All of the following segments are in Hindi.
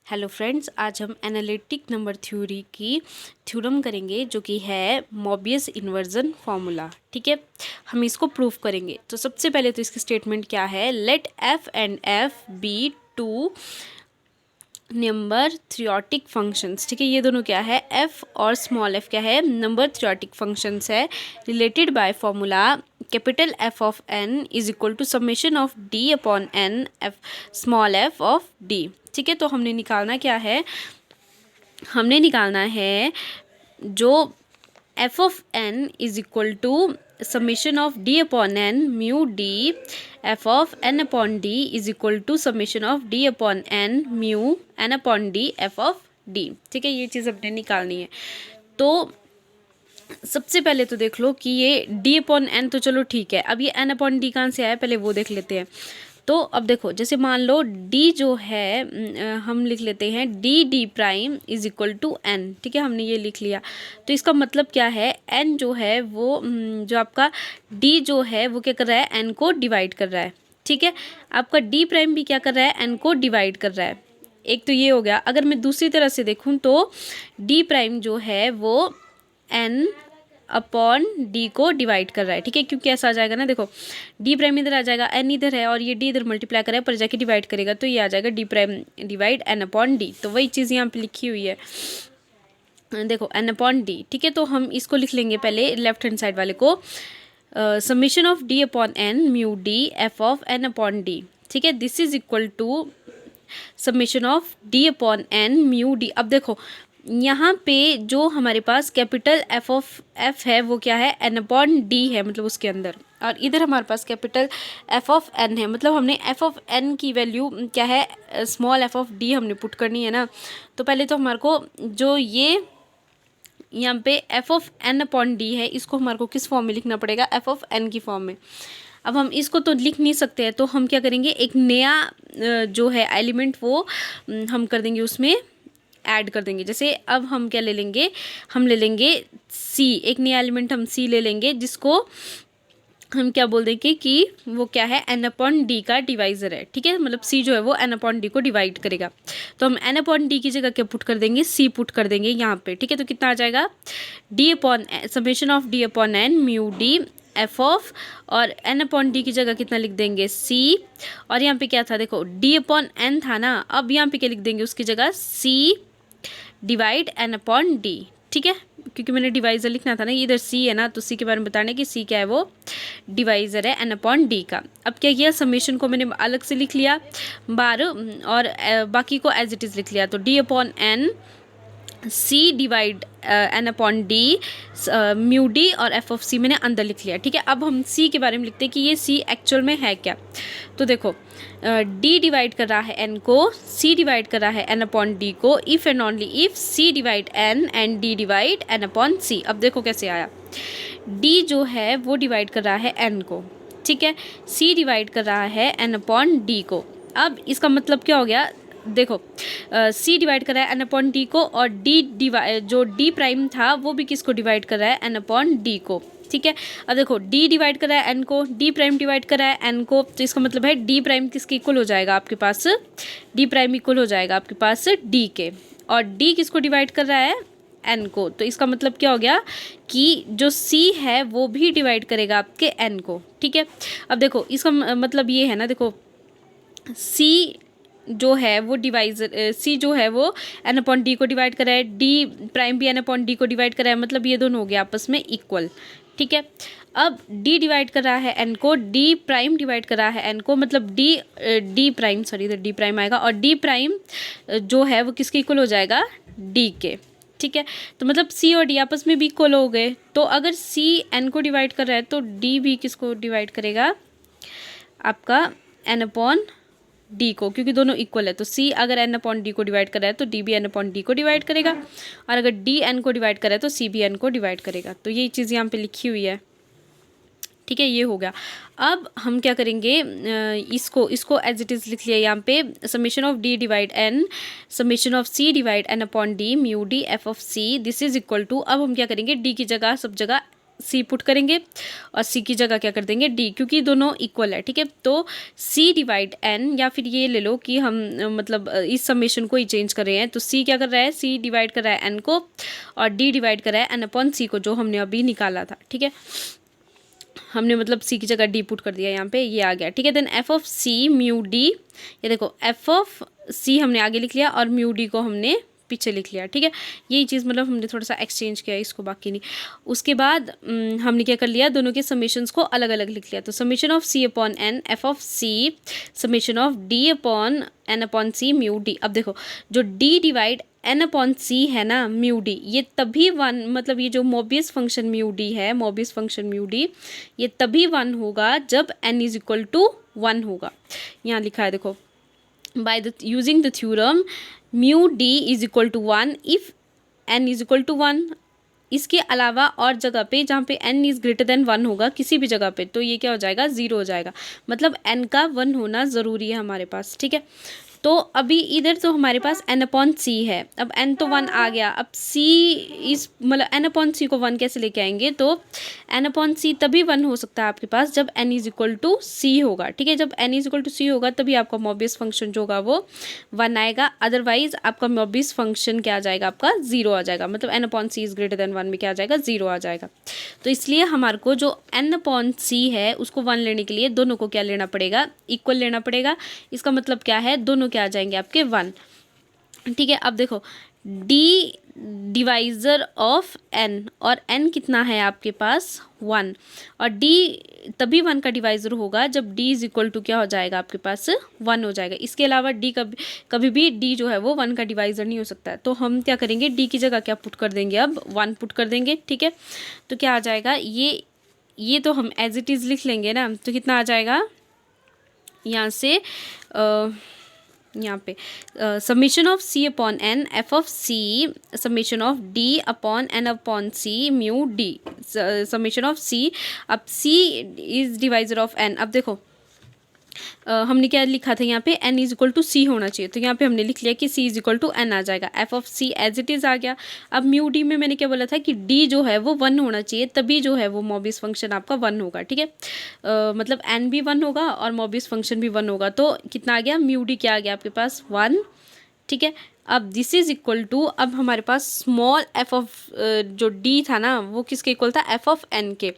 हेलो फ्रेंड्स, आज हम एनालिटिक नंबर थ्योरी की थ्योरम करेंगे जो कि है मोबियस इन्वर्जन फार्मूला। ठीक है, हम इसको प्रूव करेंगे। तो सबसे पहले तो इसकी स्टेटमेंट क्या है, let F and F be two number theoretic functions. ठीक है, ये दोनों क्या है, एफ और स्मॉल एफ क्या है, नंबर थ्योरेटिक फंक्शंस है, related by formula capital F of N is equal to summation of D upon N F small F of D. ठीक है, तो हमने निकालना क्या है, हमने निकालना है जो F of N is equal to summation of D upon N mu D F of N upon D is equal to summation of D upon N mu N upon D F of D. ठीक है, ये चीज़ हमने निकालनी है। तो सबसे पहले तो देख लो कि ये डी अपॉन एन तो चलो ठीक है, अब ये एन अपॉन डी कहाँ से आया पहले वो देख लेते हैं। तो अब देखो, जैसे मान लो डी जो है हम लिख लेते हैं D D prime is equal to N. ठीक है, हमने ये लिख लिया। तो इसका मतलब क्या है, एन जो है वो जो आपका डी जो है वो क्या कर रहा है, एन को डिवाइड कर रहा है। ठीक है, आपका डी प्राइम भी क्या कर रहा है, एन को डिवाइड कर रहा है। एक तो ये हो गया। अगर मैं दूसरी तरह से देखूँ तो डी प्राइम जो है वो एन अपॉन डी को डिवाइड कर रहा है। ठीक है, क्योंकि ऐसा आ जाएगा ना, देखो डी प्राइम इधर आ जाएगा, एन इधर है और ये डी इधर मल्टीप्लाई करेगा पर जाके डिवाइड करेगा, तो ये आ जाएगा D prime divide N upon D. तो वही चीज़ यहाँ पे लिखी हुई है, देखो एन अपॉन डी। ठीक है, तो हम इसको लिख लेंगे पहले लेफ्ट हैंड साइड वाले को, summation of D upon N mu D F of N upon D. ठीक है, this is equal to summation of D upon N mu D. अब देखो यहाँ पे जो हमारे पास कैपिटल एफ ऑफ एफ है वो क्या है, एन अपॉन डी है, मतलब उसके अंदर, और इधर हमारे पास कैपिटल एफ ऑफ एन है, मतलब हमने एफ ऑफ एन की वैल्यू क्या है, स्मॉल एफ ऑफ डी हमने पुट करनी है ना। तो पहले तो हमारे को जो ये यहाँ पे F of N upon D है, इसको हमारे को किस फॉर्म में लिखना पड़ेगा, एफ ऑफ एन की फॉर्म में। अब हम इसको तो लिख नहीं सकते हैं, तो हम क्या करेंगे, एक नया जो है एलिमेंट वो हम कर देंगे, उसमें ऐड कर देंगे। जैसे अब हम क्या ले लेंगे, हम ले लेंगे सी, एक नया एलिमेंट हम सी ले लेंगे, जिसको हम क्या बोल देंगे कि वो क्या है, एन अपॉन डी का डिवाइजर है। ठीक है, मतलब सी जो है वो एन अपॉन डी को डिवाइड करेगा। तो हम एन अपॉन डी की जगह क्या पुट कर देंगे, सी पुट कर देंगे यहाँ पे। ठीक है, तो कितना आ जाएगा, D upon summation of D upon N mu D F of, और एन अपॉन डी की जगह कितना लिख देंगे, सी, और यहाँ पे क्या था, देखो डी अपॉन एन था ना, अब यहाँ पे क्या लिख देंगे उसकी जगह, सी डिवाइड एन अपॉन डी। ठीक है, क्योंकि मैंने डिवाइज़र लिखना था ना, इधर सी है ना, तो सी के बारे में बताना है कि सी क्या है, वो डिवाइज़र है एन अपॉन डी का। अब क्या किया, समेशन को मैंने अलग से लिख लिया बार, और बाकी को एज इट इज़ लिख लिया। तो D upon N C divide N upon D mu D, और एफ ऑफ सी मैंने अंदर लिख लिया। ठीक है, अब हम सी के बारे में लिखते हैं कि ये सी एक्चुअल में है क्या। तो देखो डी डिवाइड कर रहा है एन को, सी डिवाइड कर रहा है एन अपॉन डी को, if and only if C divide N and D divide N upon C. अब देखो कैसे आया, डी जो है वो डिवाइड कर रहा है एन को, ठीक है, सी डिवाइड कर रहा है एन अपॉन डी को। अब इसका मतलब क्या हो गया, देखो सी डिवाइड कर रहा है एन अपॉन डी को, और डी जो डी प्राइम था वो भी किसको डिवाइड कर रहा है, एन अपॉन डी को। ठीक है, अब देखो डी डिवाइड कर रहा है एन को, डी प्राइम डिवाइड कर रहा है एन को, तो इसका मतलब है डी प्राइम किसके इक्वल हो जाएगा आपके पास, डी प्राइम इक्वल हो जाएगा आपके पास डी के, और डी किसको डिवाइड कर रहा है, एन को। तो इसका मतलब क्या हो गया कि जो सी है वो भी डिवाइड करेगा आपके एन को। ठीक है, अब देखो इसका मतलब ये है ना, देखो सी जो है वो डिवाइजर, सी जो है वो एन अपॉन डी को डिवाइड कर रहा है, डी प्राइम भी एन अपॉन डी को डिवाइड कर रहा है, मतलब ये दोनों हो गए आपस में इक्वल। ठीक है, अब डी डिवाइड कर रहा है एन को, डी प्राइम डिवाइड कर रहा है एन को, मतलब डी प्राइम, सॉरी इधर डी प्राइम आएगा, और डी प्राइम जो है वो किसके इक्वल हो जाएगा, डी के। ठीक है, तो मतलब सी और डी आपस में भी इक्वल हो गए। तो अगर सी एन को डिवाइड कर रहा है तो डी भी किसको डिवाइड करेगा, आपका एन अपॉन डी को, क्योंकि दोनों इक्वल है। तो सी अगर एन अपॉन डी को डिवाइड कर रहा है तो डी भी एन अपॉन डी को डिवाइड करेगा, और अगर डी एन को डिवाइड कर रहा है तो सी भी एन को डिवाइड करेगा। तो यही चीज़ यहाँ पे लिखी हुई है। ठीक है, ये हो गया। अब हम क्या करेंगे, इसको एज इट इज़ लिख लिया यहाँ पे, summation of D divide N summation of C divide N upon D mu D F of C, this is equal to, अब हम क्या करेंगे, डी की जगह सब जगह सी पुट करेंगे और सी की जगह क्या कर देंगे डी, क्योंकि दोनों इक्वल है, ठीक है। तो सी डिवाइड एन, या फिर ये ले लो कि हम मतलब इस समेशन को ही चेंज कर रहे हैं, तो सी क्या कर रहा है, सी डिवाइड कर रहा है एन को और डी डिवाइड कर रहा है एन अपॉन सी को, जो हमने अभी निकाला था, ठीक है। हमने मतलब सी की जगह डी पुट कर दिया, यहाँ पे ये आ गया, ठीक है। Then F of C mu D, ये देखो एफ ऑफ सी हमने आगे लिख लिया और म्यू डी को हमने पीछे लिख लिया, ठीक है। यही चीज़ मतलब हमने थोड़ा सा एक्सचेंज किया इसको, बाकी नहीं। उसके बाद हमने क्या कर लिया, दोनों के समेशंस को अलग अलग लिख लिया। तो summation of C upon N F of C summation of D upon N upon C mu D. अब देखो जो D divide N upon C है ना म्यू डी, ये तभी वन, मतलब ये जो मोबियस फंक्शन म्यू डी है, मोबियस फंक्शन म्यू डी, ये तभी वन होगा जब N is equal to one होगा। यहाँ लिखा है देखो, by the using the theorem mu d is equal to 1 if n is equal to 1। इसके अलावा और जगह पे जहाँ पे n इज़ ग्रेटर देन 1 होगा किसी भी जगह पे, तो ये क्या हो जाएगा, 0 हो जाएगा। मतलब n का 1 होना ज़रूरी है हमारे पास, ठीक है। तो अभी इधर तो हमारे पास n अपॉन सी है, अब n तो 1 आ गया, अब c इस मतलब n अपॉन सी को 1 कैसे लेके आएंगे, तो n अपॉन सी तभी 1 हो सकता है आपके पास जब n इज इक्वल टू सी होगा, ठीक है। जब n इज इक्वल टू सी होगा तभी आपका मोबियस फंक्शन जो होगा वो 1 आएगा, अदरवाइज आपका मोबियस फंक्शन क्या आ जाएगा, आपका 0 आ जाएगा। मतलब n upon C is greater than 1 में क्या आ जाएगा, 0 आ जाएगा। तो इसलिए हमारे को जो n अपॉन सी है उसको 1 लेने के लिए दोनों को क्या लेना पड़ेगा, इक्वल लेना पड़ेगा। इसका मतलब क्या है, दोनों क्या आ जाएंगे आपके 1, ठीक है। अब देखो d डिवाइज़र ऑफ n, और n कितना है आपके पास 1, और d तभी 1 का डिवाइज़र होगा जब d इज इक्वल टू क्या हो जाएगा आपके पास 1 हो जाएगा। इसके अलावा d कभी भी d जो है वो 1 का डिवाइज़र नहीं हो सकता है। तो हम क्या करेंगे, d की जगह क्या पुट कर देंगे, अब 1 पुट कर देंगे, ठीक है। तो क्या आ जाएगा, ये तो हम एज इट इज़ लिख लेंगे ना, तो कितना आ जाएगा यहाँ से यहाँ पे summation of C upon N F of C summation of D upon N upon C mu D summation of C. अब C is divisor of N. अब देखो हमने क्या लिखा था यहाँ पे, n is equal to C होना चाहिए, तो यहाँ पे हमने लिख लिया कि c is equal to n आ जाएगा। f of c as it is आ गया। अब म्यू डी में मैंने क्या बोला था कि d जो है वो 1 होना चाहिए, तभी जो है वो मोबियस फंक्शन आपका 1 होगा, ठीक है। मतलब n भी 1 होगा और मोबियस फंक्शन भी 1 होगा, तो कितना आ गया, म्यू डी क्या आ गया आपके पास 1, ठीक है। अब दिस इज इक्वल टू, अब हमारे पास स्मॉल एफ ऑफ जो डी था ना वो किसके इक्वल था, एफ ऑफ एन के।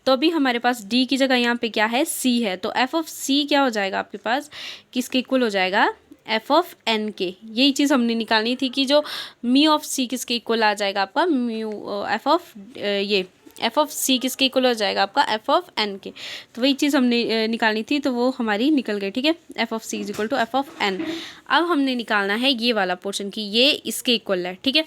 तो अभी हमारे पास डी की जगह यहाँ पे क्या है, सी है, तो एफ ऑफ सी क्या हो जाएगा आपके पास, किसके इक्वल हो जाएगा, एफ ऑफ एन के। यही चीज़ हमने निकालनी थी कि जो मी ऑफ सी किसके इक्वल आ जाएगा आपका, म्यू एफ ऑफ ये एफ ऑफ सी किसके इक्वल हो जाएगा आपका, एफ ऑफ एन के। तो वही चीज़ हमने निकालनी थी, तो वो हमारी निकल गई, ठीक है। F of C is equal to F of N. अब हमने निकालना है ये वाला पोर्शन कि ये इसके इक्वल है, ठीक है।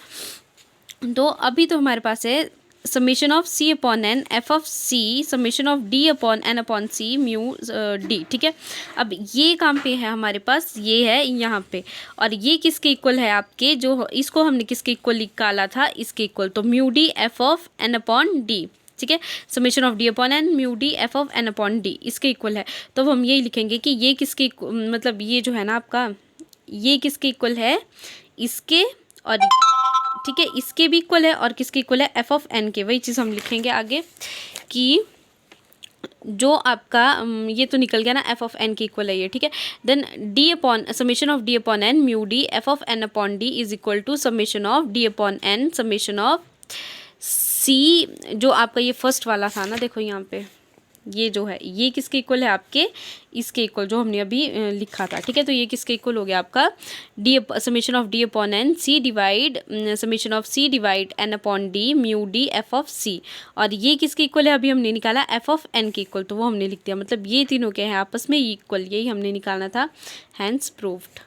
तो अभी तो हमारे पास है summation of C upon N F of C summation of D upon N upon C mu D, ठीक है। अब ये काम पे है हमारे पास, ये है यहाँ पे, और ये किसके इक्वल है आपके, जो इसको हमने किसके इक्वल निकाला था, इसके इक्वल, तो mu D F of N upon D, ठीक है। Summation of D upon N mu D F of N upon D इसके इक्वल है। तो हम यही लिखेंगे कि ये किसके मतलब ये जो है ना आपका, ये किसके इक्वल है, इसके, और ठीक है इसके भी इक्वल है, और किसके इक्वल है, एफ ऑफ एन के। वही चीज़ हम लिखेंगे आगे कि जो आपका ये तो निकल गया ना, एफ ऑफ एन के इक्वल है ये, ठीक है। Then D upon summation of D upon N mu D F of N upon D is equal to summation of D upon N summation of C, जो आपका ये फर्स्ट वाला था ना, देखो यहाँ पे ये जो है ये किसके इक्वल है आपके, इसके इक्वल जो हमने अभी लिखा था, ठीक है। तो ये किसके इक्वल हो गया आपका, D summation of D upon N C divide summation of C divide N upon D mu D F of C. और ये किसके इक्वल है, अभी हमने निकाला एफ ऑफ एन के इक्वल, तो वो हमने लिख दिया। मतलब ये तीनों के हैं आपस में इक्वल, यही हमने निकालना था, हैंस प्रूव्ड।